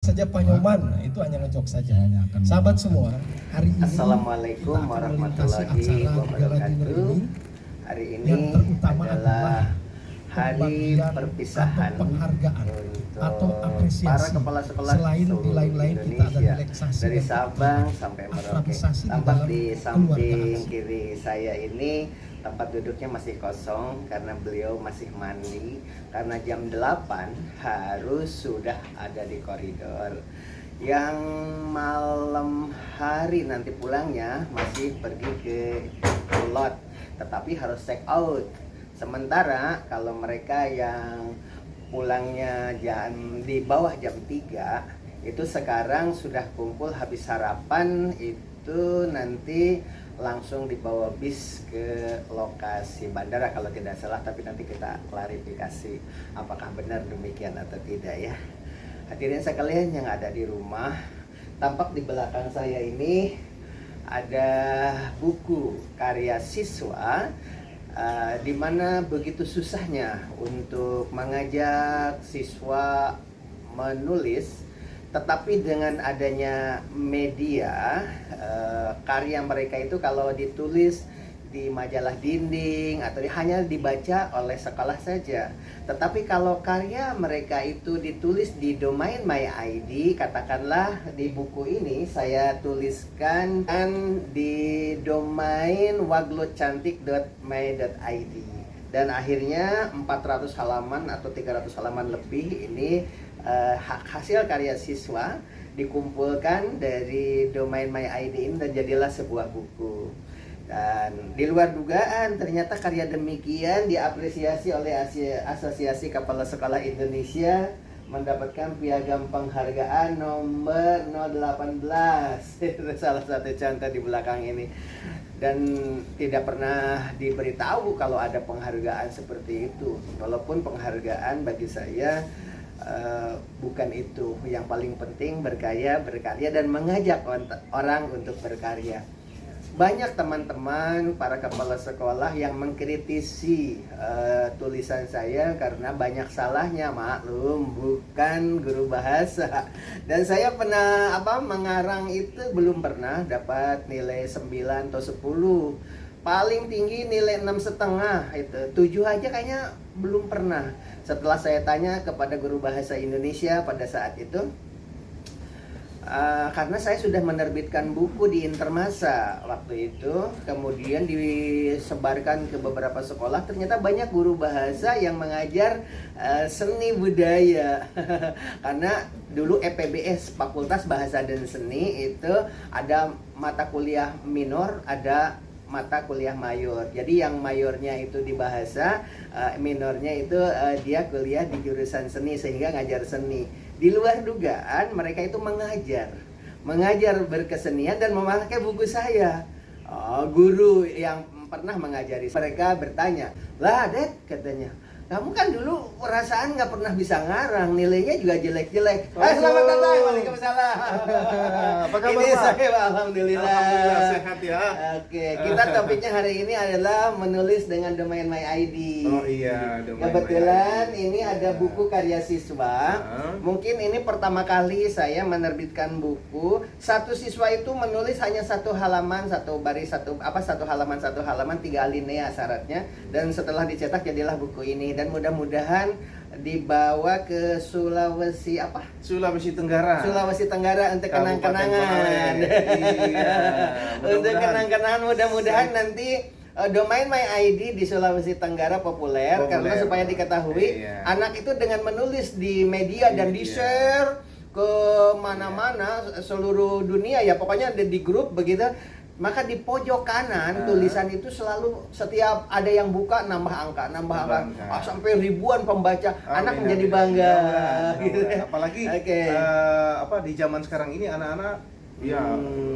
saja Panyoman, itu hanya ngejok saja. Sahabat semua, hari ini Assalamualaikum warahmatullahi wabarakatuh. Hari ini adalah hari perpisahan penghargaan atau untuk apresiasi para kepala sekolah selain di lain-lain kita ada Indonesia relaksasi dari Sabang sampai Merauke. Tampak di samping kiri saya ini tempat duduknya masih kosong karena beliau masih mandi, karena jam 8 harus sudah ada di koridor. Yang malam hari nanti pulangnya masih pergi ke lot, tetapi harus check out. Sementara kalau mereka yang pulangnya di bawah jam 3 itu sekarang sudah kumpul habis sarapan, itu nanti langsung dibawa bis ke lokasi bandara kalau tidak salah, tapi nanti kita klarifikasi apakah benar demikian atau tidak ya. Hadirin sekalian yang ada di rumah, tampak di belakang saya ini ada buku karya siswa, di mana begitu susahnya untuk mengajak siswa menulis, tetapi dengan adanya media, karya mereka itu kalau ditulis di majalah dinding atau hanya dibaca oleh sekolah saja. Tetapi kalau karya mereka itu ditulis di domain MyID, katakanlah di buku ini saya tuliskan di domain waglocantik.my.id, dan akhirnya 400 halaman atau 300 halaman lebih ini hasil karya siswa dikumpulkan dari domain MyID ini dan jadilah sebuah buku. Dan di luar dugaan ternyata karya demikian diapresiasi oleh Asosiasi Kepala Sekolah Indonesia, mendapatkan piagam penghargaan nomor 018. Itu salah satu contoh di belakang ini. Dan tidak pernah diberitahu kalau ada penghargaan seperti itu. Walaupun penghargaan bagi saya bukan itu yang paling penting, berkarya dan mengajak orang untuk berkarya. Banyak teman-teman para kepala sekolah yang mengkritisi tulisan saya karena banyak salahnya. Maklum, bukan guru bahasa, dan saya pernah mengarang itu belum pernah dapat nilai 9 atau 10. Paling tinggi nilai 6,5, itu 7 aja kayaknya belum pernah. Setelah saya tanya kepada guru bahasa Indonesia pada saat itu, karena saya sudah menerbitkan buku di Intermasa waktu itu, kemudian disebarkan ke beberapa sekolah, ternyata banyak guru bahasa yang mengajar seni budaya. Karena dulu FPBS, Fakultas Bahasa dan Seni, itu ada mata kuliah minor, ada mata kuliah mayor. Jadi yang mayornya itu di bahasa, minornya itu dia kuliah di jurusan seni sehingga ngajar seni. Di luar dugaan mereka itu mengajar berkesenian dan memakai buku saya. Guru yang pernah mengajari mereka bertanya, "Lah Ded," katanya, "kamu kan dulu perasaan nggak pernah bisa ngarang, nilainya juga jelek-jelek." Selamat datang, waalaikumsalam. Apa kabar, ini Pak? saya, alhamdulillah. Alhamdulillah sehat ya. Oke, kita topiknya hari ini adalah menulis dengan domain MyID. Oh iya, domain Kebetulan MyID. ini ada buku karya siswa. Mungkin ini pertama kali saya menerbitkan buku. Satu siswa itu menulis hanya satu halaman, satu halaman 3 alinea syaratnya, dan setelah dicetak jadilah buku ini. Dan mudah-mudahan dibawa ke Sulawesi Tenggara untuk kenang-kenangan. Iya, Untuk kenang-kenangan, mudah-mudahan nanti domain MyID di Sulawesi Tenggara populer. Karena supaya diketahui, anak itu dengan menulis di media dan di-share ke mana-mana seluruh dunia ya, pokoknya di grup begitu. Maka di pojok kanan tulisan itu selalu setiap ada yang buka nambah angka, sampai ribuan pembaca. Anak menjadi bangga. Gitu. Apalagi di zaman sekarang ini anak-anak ya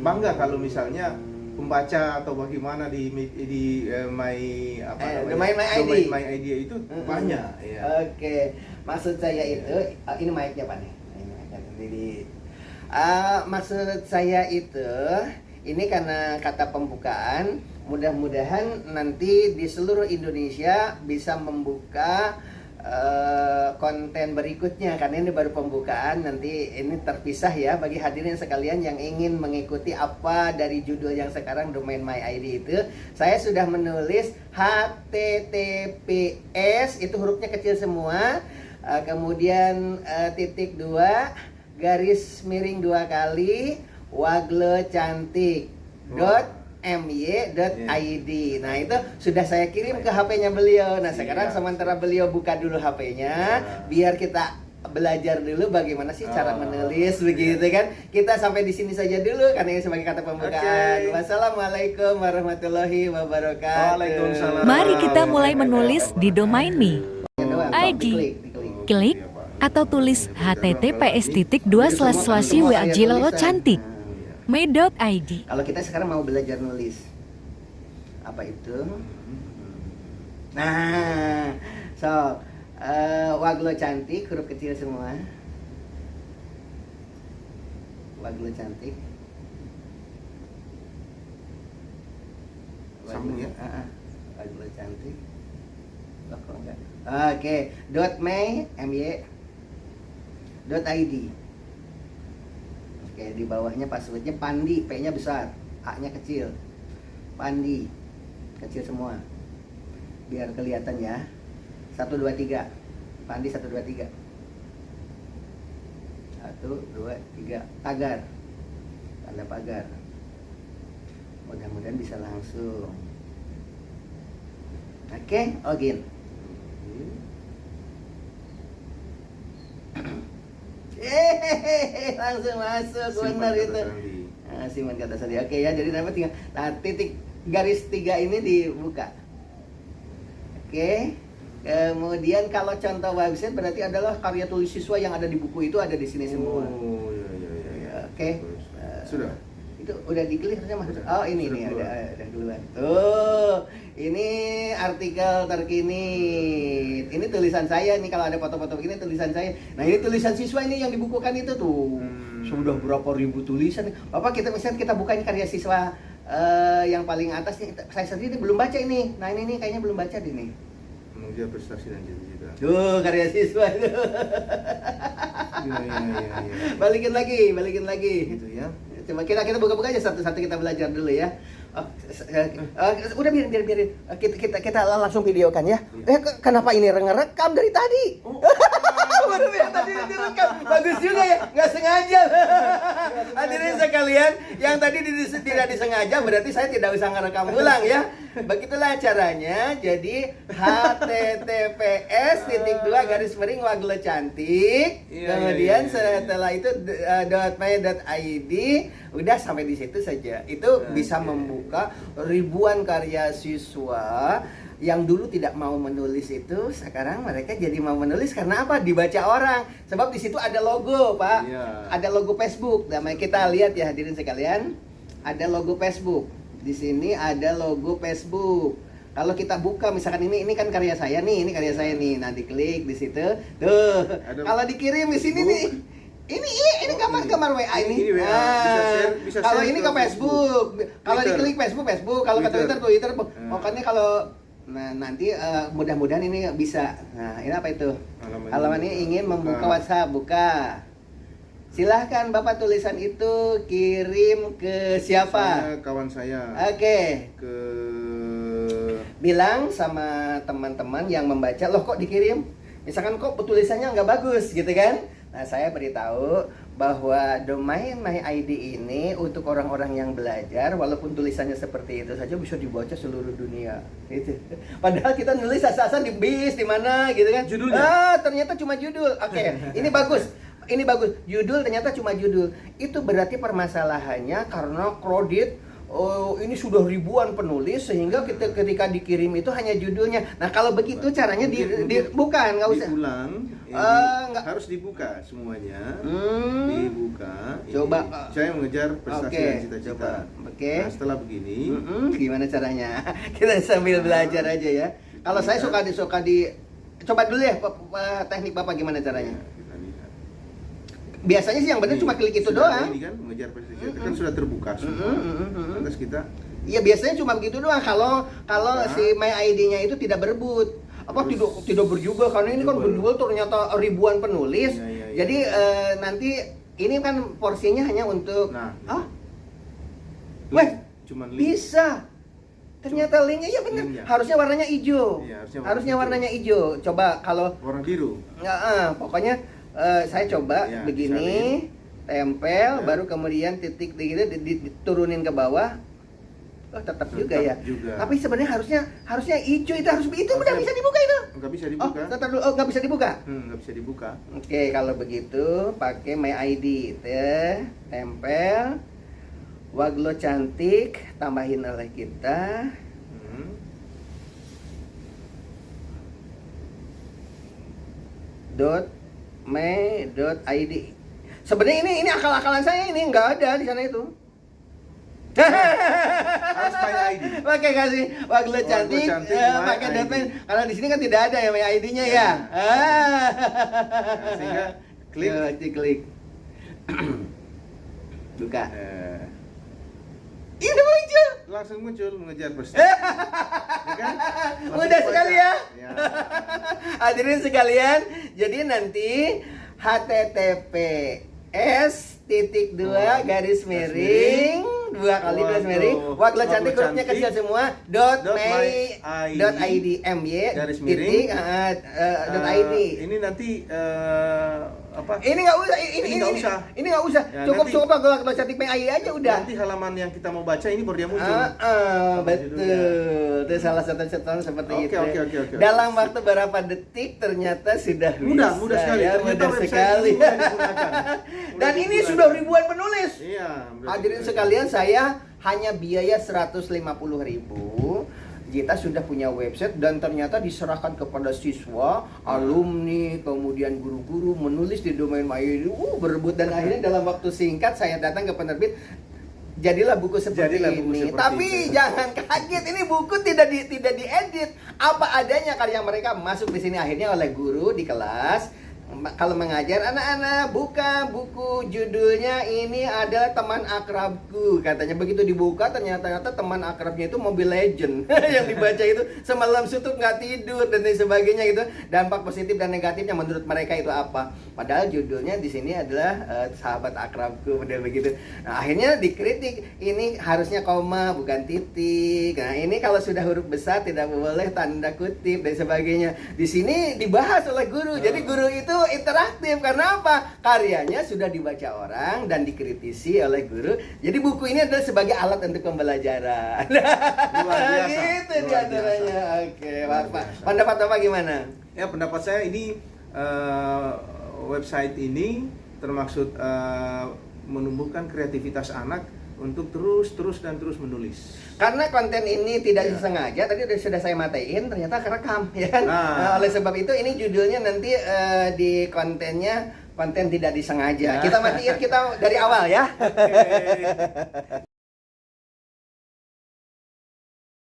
bangga kalau misalnya pembaca atau bagaimana di domain MyID itu banyak ya. Oke, maksud saya itu ini mic-nya Pak nih. Maksud saya itu ini karena kata pembukaan, mudah-mudahan nanti di seluruh Indonesia bisa membuka konten berikutnya, karena ini baru pembukaan. Nanti ini terpisah ya bagi hadirin sekalian yang ingin mengikuti apa dari judul yang sekarang Domain My ID itu. Saya sudah menulis HTTPS, itu hurufnya kecil semua, kemudian titik 2 garis miring 2 kali waglecantik.my.id. Nah itu sudah saya kirim ke HP-nya beliau. Nah sekarang sementara beliau buka dulu HP-nya, biar kita belajar dulu bagaimana sih cara menulis begitu kan. Kita sampai di sini saja dulu karena ini sebagai kata pembukaan. Wassalamualaikum warahmatullahi wabarakatuh. Waalaikumsalam. Mari kita mulai menulis di Domain Me. ID. Klik atau tulis https://waglecantik. My.id. Kalau kita sekarang mau belajar nulis, apa itu? Nah, so waglecantik huruf kecil semua. Waglecantik. Sambung ya. Waglecantik. Oh, kok enggak? Oke, .my.id. Oke, di bawahnya passwordnya Pandi, P-nya besar, A-nya kecil. Pandi, kecil semua. Biar kelihatan ya. 1 2 3. Pandi 1 2 3. 1 2 3. Pagar. Tanda pagar. Mudah-mudahan bisa langsung. Oke, login. Langsung masuk, benar itu. Nah, simpan kata sandi. Oke ya, jadi nama tinggal titik garis 3 ini dibuka. Oke. Kemudian kalau contoh website berarti adalah karya tulis siswa yang ada di buku itu ada di sini semua. Oh, iya. Oke. Sudah. Itu udah diklik harusnya masuk. Oh, ini Sudah ada duluan. Tuh. Ini artikel terkini. Ini tulisan saya nih, kalau ada foto-foto begini tulisan saya. Nah, ini tulisan siswa ini yang dibukukan itu tuh. Sudah berapa ribu tulisan. Bapak kita buka ini karya siswa yang paling atas nih. Saya sendiri belum baca ini. Nah, ini kayaknya belum baca deh nih. Mengejar prestasi dan cita-cita. Tuh, karya siswa itu. Iya. Balikin lagi. Gitu ya. Coba kita buka-buka aja satu-satu, kita belajar dulu ya. Udah biarin. Kita langsung videokan ya. Kenapa ini ngerekam dari tadi? Baru lihat tadi direkam. Bagus juga ya, nggak sengaja. Hadirin sekalian, yang tadi tidak disengaja berarti saya tidak usah ngerekam ulang ya. Begitulah caranya. Jadi https://waglecantik. Kemudian setelah itu .my.id. Udah sampai di situ saja. Itu bisa membuka ribuan karya siswa yang dulu tidak mau menulis itu, sekarang mereka jadi mau menulis karena apa? Dibaca orang. Sebab di situ ada logo, Pak. Iya. Ada logo Facebook. Nah, kita lihat ya hadirin sekalian. Ada logo Facebook. Di sini ada logo Facebook. Kalau kita buka misalkan ini kan karya saya nih, ini karya saya nih. Nah, diklik di situ. Tuh. Kalau dikirim di sini nih. Ini gambar WA ini. Ini WA. Bisa kalau share ini ke ke Facebook. Kalau diklik Facebook. Kalau ke Twitter. Pokoknya kalau nanti mudah-mudahan ini bisa. Nah, ini apa itu? Halaman ini ingin membuka WhatsApp, buka. Silahkan Bapak tulisan itu kirim ke siapa? Kawan saya. Oke. Ke Bilang sama teman-teman yang membaca, loh kok dikirim? Misalkan kok tulisannya nggak bagus gitu kan? Nah, saya beritahu bahwa Domain My ID ini untuk orang-orang yang belajar, walaupun tulisannya seperti itu saja bisa dibaca seluruh dunia. Gitu. Padahal kita nulis asal-asalan di bis di mana gitu kan? Judulnya. Ternyata cuma judul. Oke, ini bagus. Ini bagus. Judul ternyata cuma judul. Itu berarti permasalahannya karena kredit. Oh, ini sudah ribuan penulis sehingga ketika dikirim itu hanya judulnya. Nah, kalau begitu caranya bukan, nggak usah. Diulang. Nggak. Harus dibuka semuanya. Dibuka. Coba. Saya mengejar prestasi dan cita-cita. Oke. Nah, setelah begini, gimana caranya? Kita sambil belajar aja ya. Kalau saya suka di coba dulu ya teknik Bapak gimana caranya? Kita lihat. Biasanya sih yang benar cuma klik itu doang. Ini kan mengejar prestasi kan sudah terbuka semua. Lantas kita. Iya, biasanya cuma begitu doang. Kalau si My ID-nya itu tidak berebut. apa tidak berjubel karena ini kan berjubel ternyata ribuan penulis. Iya. Jadi nanti ini kan porsinya hanya untuk weh, cuman bisa. Ternyata linknya ya benar. Harusnya warnanya hijau. Iya, harusnya warnanya hijau. Coba kalau warna biru. Pokoknya saya coba Ya, begini, tempel, baru kemudian titik diturunin ke bawah. Oh, tetap juga ya. Tapi sebenarnya harusnya hijau itu udah bisa dibuka itu. Nggak bisa dibuka. Nggak bisa dibuka. Nggak bisa dibuka. Oke, kalau begitu pakai My ID, tempel. Waglo cantik, tambahin oleh kita. .my.id. Sebenarnya ini akal-akalan saya, ini nggak ada di sana itu. Harus My ID. Pakai kasih Waglo cantik, pakai .my. Kalau di sini kan tidak ada ya My ID-nya ya. Sehingga klik. Buka. Ini muncul. Langsung muncul mengejar presiden. Ya kan? Mudah sekali ya. Ya. Hadirin sekalian, jadi nanti https://2 kali garis miring Waglo cantik hurufnya kecil semua .my.id garis miring .id. Ini nanti apa? Ini nggak usah. Ini nggak usah. Ya, Cukup Waglo cantik .my aja udah. Nanti halaman yang kita mau baca ini baru dia muncul. Betul. Itu salah satu contoh seperti itu. Oke. Dalam waktu berapa detik ternyata sudah mudah sekali. Ya, mudah sekali. Dan ini sudah ribuan penulis. Iya. Hadirin sekalian, saya hanya biaya 150.000. Kita sudah punya website dan ternyata diserahkan kepada siswa, alumni, kemudian guru-guru menulis di domain MyID, berebut, dan akhirnya dalam waktu singkat saya datang ke penerbit, jadilah buku seperti ini. Tapi jangan kaget, ini buku tidak diedit, apa adanya karya mereka masuk di sini akhirnya oleh guru di kelas. Kalau mengajar anak-anak, buka buku judulnya ini adalah teman akrabku, katanya. Begitu dibuka ternyata teman akrabnya itu Mobile Legend yang dibaca itu semalam suntuk nggak tidur dan lain sebagainya gitu. Dampak positif dan negatifnya menurut mereka itu apa? Padahal judulnya di sini adalah sahabat akrabku, model begitu. Nah, akhirnya dikritik, ini harusnya koma bukan titik. Nah, ini kalau sudah huruf besar tidak boleh tanda kutip dan sebagainya. Di sini dibahas oleh guru. Jadi guru itu interaktif karena apa? Karyanya sudah dibaca orang dan dikritisi oleh guru. Jadi buku ini adalah sebagai alat untuk pembelajaran. Luar biasa. Gitu diantaranya. Oke, Bapak. Pendapat Bapak gimana? Ya, pendapat saya ini website ini termaksud menumbuhkan kreativitas anak untuk terus menulis. Karena konten ini tidak disengaja, tadi sudah saya matiin, ternyata kerekam ya kan. Nah, oleh sebab itu ini judulnya nanti di kontennya konten tidak disengaja. Kita matiin kita dari awal ya.